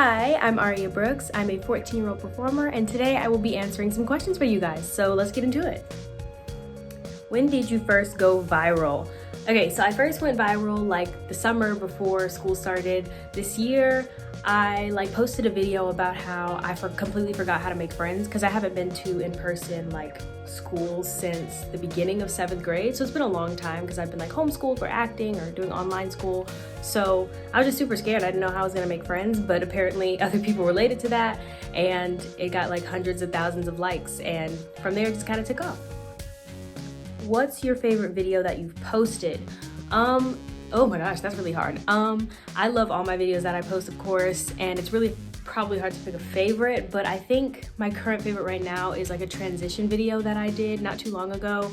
Hi, I'm Aria Brooks. I'm a 14-year-old performer, and today I will be answering some questions for you guys, so let's get into it. When did you first go viral? Okay, so I first went viral like the summer before school started. This year, I posted a video about how I completely forgot how to make friends because I haven't been to in-person school since the beginning of 7th grade. So it's been a long time because I've been homeschooled for acting or doing online school. So I was just super scared. I didn't know how I was gonna make friends, but apparently other people related to that, and it got hundreds of thousands of likes, and from there it just kind of took off. What's your favorite video that you've posted? Oh my gosh, that's really hard. I love all my videos that I post, of course, and it's really probably hard to pick a favorite, but I think my current favorite right now is a transition video that I did not too long ago,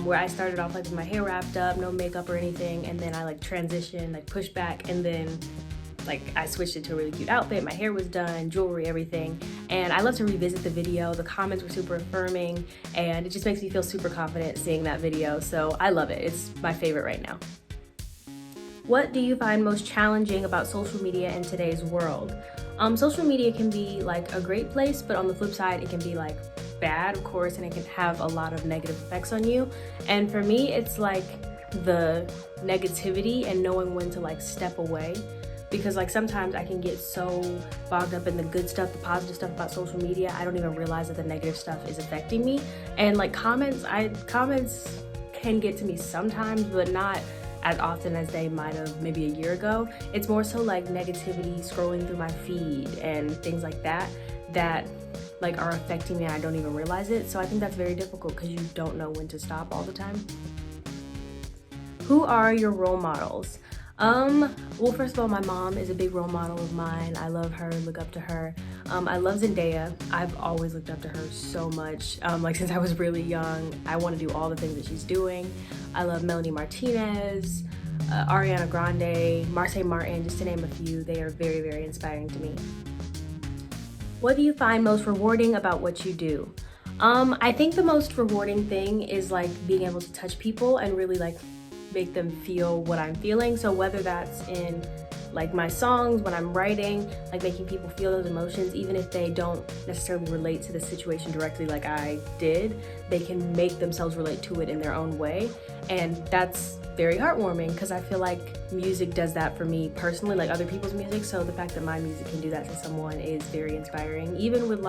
where I started off with my hair wrapped up, no makeup or anything, and then I transitioned, pushed back, and then I switched it to a really cute outfit, my hair was done, jewelry, everything, and I love to revisit the video. The comments were super affirming, and it just makes me feel super confident seeing that video, so I love it. It's my favorite right now. What do you find most challenging about social media in today's world? Social media can be a great place, but on the flip side, it can be bad, of course, and it can have a lot of negative effects on you. And for me, it's the negativity and knowing when to step away. Because sometimes I can get so bogged up in the good stuff, the positive stuff about social media, I don't even realize that the negative stuff is affecting me. And comments can get to me sometimes, but not as often as they might have maybe a year ago. It's more so negativity scrolling through my feed and things like that are affecting me and I don't even realize it. So I think that's very difficult because you don't know when to stop all the time. Who are your role models? Well, first of all, my mom is a big role model of mine. I love her, look up to her. I love Zendaya. I've always looked up to her so much. Since I was really young, I want to do all the things that she's doing. I love Melanie Martinez, Ariana Grande, Marsai Martin, just to name a few. They are very, very inspiring to me. What do you find most rewarding about what you do? I think the most rewarding thing is being able to touch people and really make them feel what I'm feeling. So whether that's in my songs, when I'm writing, making people feel those emotions, even if they don't necessarily relate to the situation directly like I did, they can make themselves relate to it in their own way. And that's very heartwarming because I feel music does that for me personally, other people's music. So the fact that my music can do that to someone is very inspiring. Even with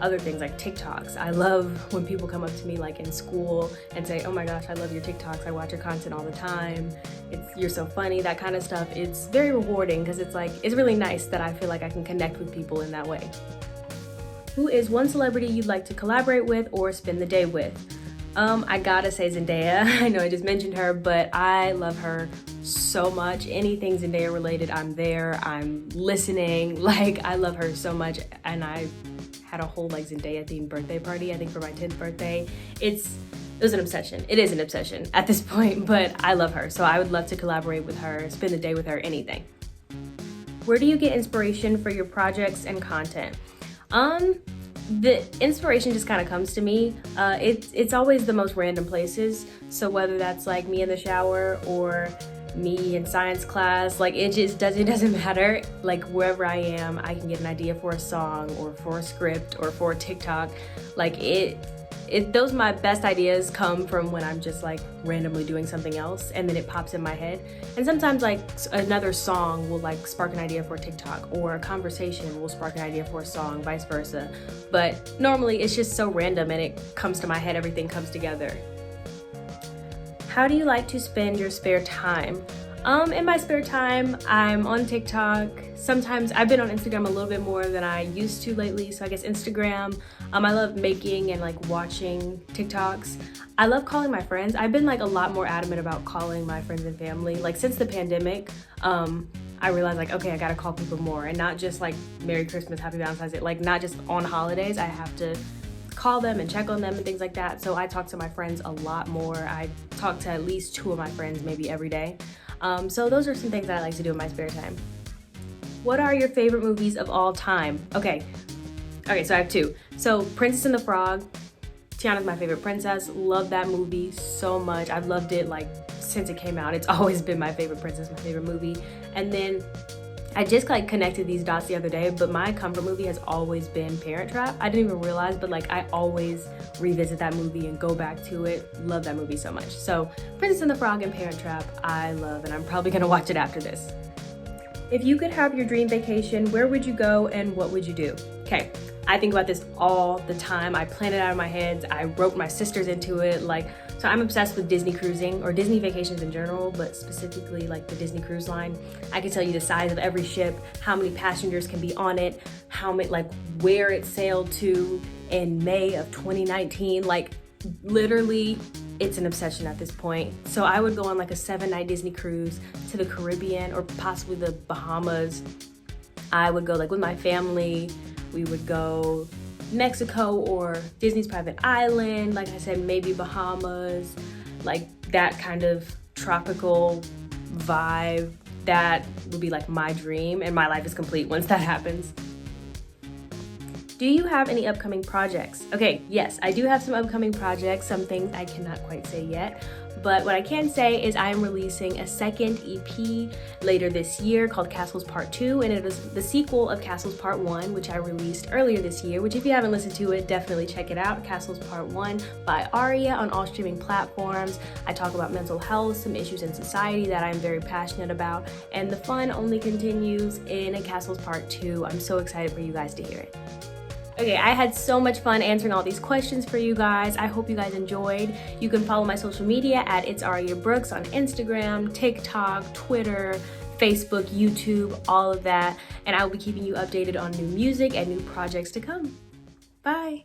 other things like TikToks. I love when people come up to me in school and say, oh my gosh, I love your TikToks. I watch your content all the time. You're so funny, that kind of stuff. It's very rewarding because it's really nice that I feel I can connect with people in that way. Who is one celebrity you'd like to collaborate with or spend the day with? I gotta say Zendaya. I know I just mentioned her, but I love her so much. Anything Zendaya related, I'm there, I'm listening. I love her so much, and I had a whole Zendaya themed birthday party, I think for my 10th birthday. It was an obsession. It is an obsession at this point, but I love her. So I would love to collaborate with her, spend the day with her, anything. Where do you get inspiration for your projects and content? The inspiration just kind of comes to me. It's always the most random places. So whether that's me in the shower or me in science class, it doesn't matter. Wherever I am, I can get an idea for a song or for a script or for a TikTok. Those my best ideas come from when I'm just randomly doing something else and then it pops in my head. And sometimes another song will spark an idea for a TikTok, or a conversation will spark an idea for a song, vice versa. But normally it's just so random and it comes to my head, everything comes together. How do you like to spend your spare time? In my spare time, I'm on TikTok. Sometimes I've been on Instagram a little bit more than I used to lately, so I guess Instagram. I love making and watching TikToks. I love calling my friends. I've been a lot more adamant about calling my friends and family. Since the pandemic, I realized okay, I gotta call people more, and not just Merry Christmas, Happy Valentine's Day, not just on holidays. I have to call them and check on them and things like that. So I talk to my friends a lot more. I talk to at least 2 of my friends maybe every day. So those are some things that I like to do in my spare time. What are your favorite movies of all time? Okay, so I have 2. So Princess and the Frog. Tiana's my favorite princess. Love that movie so much. I've loved it since it came out. It's always been my favorite princess, my favorite movie. And then I just like connected these dots the other day, but my comfort movie has always been Parent Trap. I didn't even realize, but like I always revisit that movie and go back to it. Love that movie so much. So Princess and the Frog and Parent Trap, I love, and I'm probably gonna watch it after this. If you could have your dream vacation, where would you go and what would you do? Okay, I think about this all the time. I plan it out of my head. I wrote my sisters into it. So I'm obsessed with Disney cruising or Disney vacations in general, but specifically like the Disney Cruise Line. I can tell you the size of every ship, how many passengers can be on it, how many, like where it sailed to in May of 2019. Like literally, it's an obsession at this point. So I would go on like a 7-night Disney cruise to the Caribbean or possibly the Bahamas. I would go like with my family. We would go Mexico or Disney's private island, like I said, maybe Bahamas, like that kind of tropical vibe. That would be like my dream, and my life is complete once that happens. Do you have any upcoming projects? Okay, yes, I do have some upcoming projects, some things I cannot quite say yet, but what I can say is I am releasing a second EP later this year called Castles Part 2, and it is the sequel of Castles Part 1, which I released earlier this year, which if you haven't listened to it, definitely check it out. Castles Part 1 by Aria on all streaming platforms. I talk about mental health, some issues in society that I'm very passionate about, and the fun only continues in Castles Part 2. I'm so excited for you guys to hear it. Okay, I had so much fun answering all these questions for you guys. I hope you guys enjoyed. You can follow my social media at It's Aria Brooks on Instagram, TikTok, Twitter, Facebook, YouTube, all of that. And I will be keeping you updated on new music and new projects to come. Bye.